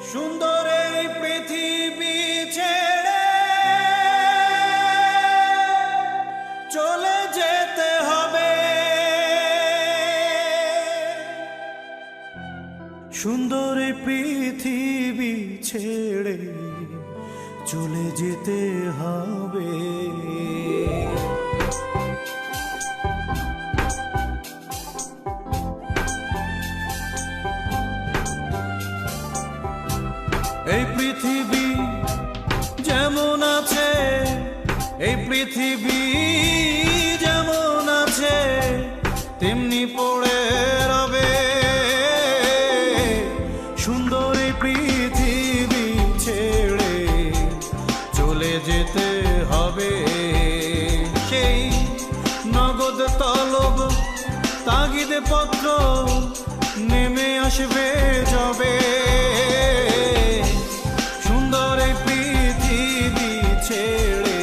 সুন্দর এই পৃথিবী ছেড়ে চলে যেতে হবে, সুন্দর এই পৃথিবী ছেড়ে চলে যেতে হবে। এই পৃথিবী যেমন আছে, এই পৃথিবী যেমন আছে তেমনি পড়ে রবে। সুন্দর এই পৃথিবী ছেড়ে চলে যেতে হবে। সেই নগদ তলব তাগিদে পত্র নেমে আসবে যবে। সুন্দর এই পৃথিবী ছেড়ে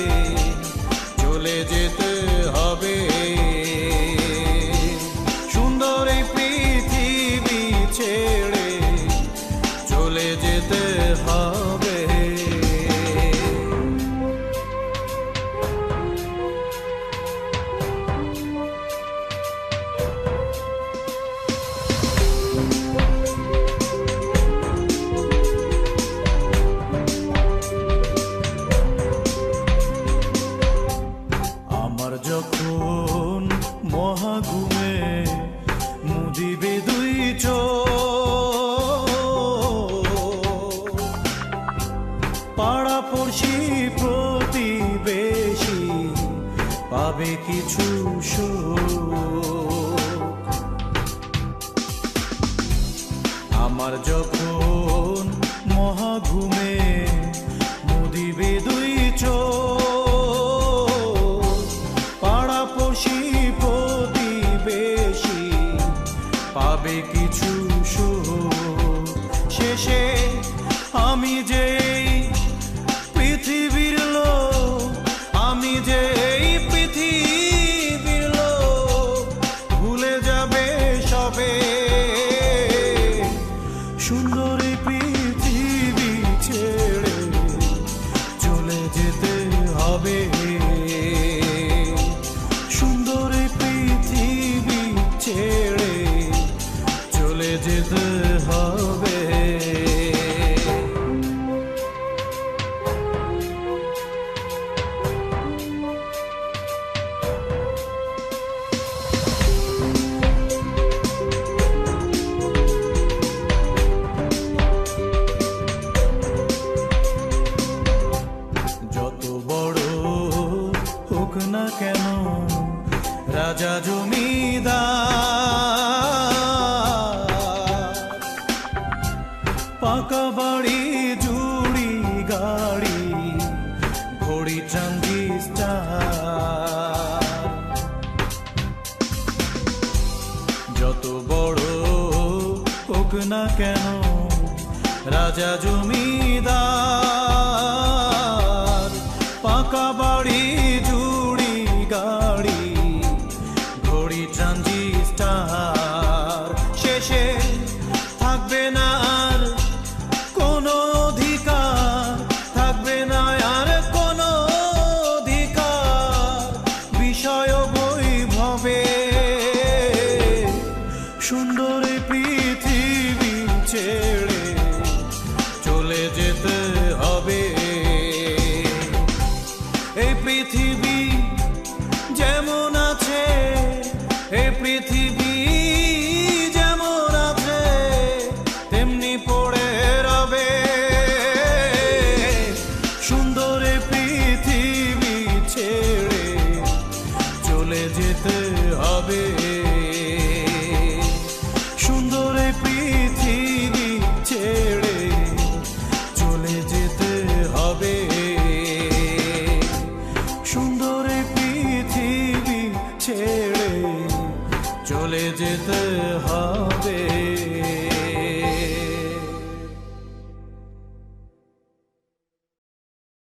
চলে যেতে হবে, সুন্দর এই পৃথিবী ছেড়ে চলে যেতে হবে। যখন মহাঘুমে মুদিবে দুই চোখ, পাড়া পড়শি প্রতিবেশী পাবে কিছু শোক। আমার যখন মহাঘুমে মুদিবে দুই চোখ, প্রতিবেশী পাবে কিছু সুখ। শেষে আমি যে পৃথিবীর লোক, আমি যে পৃথিবীর লোক ভুলে যাবে সবে। সুন্দর এই পৃথিবী ছেড়ে চলে যেতে হবে, সুন্দর এই পৃথিবী ছেড়ে চলে যেতে হবে। যত বড় হোক না কেন রাজা জমিদার, পাকা বাড়ি জুড়ি গাড়ি ঘড়ি ট্রানজিস্টার। যত বড় হোক না কেন রাজা জমিদার, পাকা বাড়ি জুড়ি গাড়ি ঘড়ি ট্রানজিস্টার। শেষে থাকবে না আর কোনো অধিকার, থাকবে না আর কোনো অধিকার বিষয় বৈভবে। সুন্দর এই পৃথিবী ছেড়ে চলে যেতে হবে। এই পৃথিবী যেমন আছে, এই পৃথিবী যেমন আছে তেমনি পড়ে রবে। সুন্দর এই পৃথিবী ছেড়ে চলে যেতে হবে।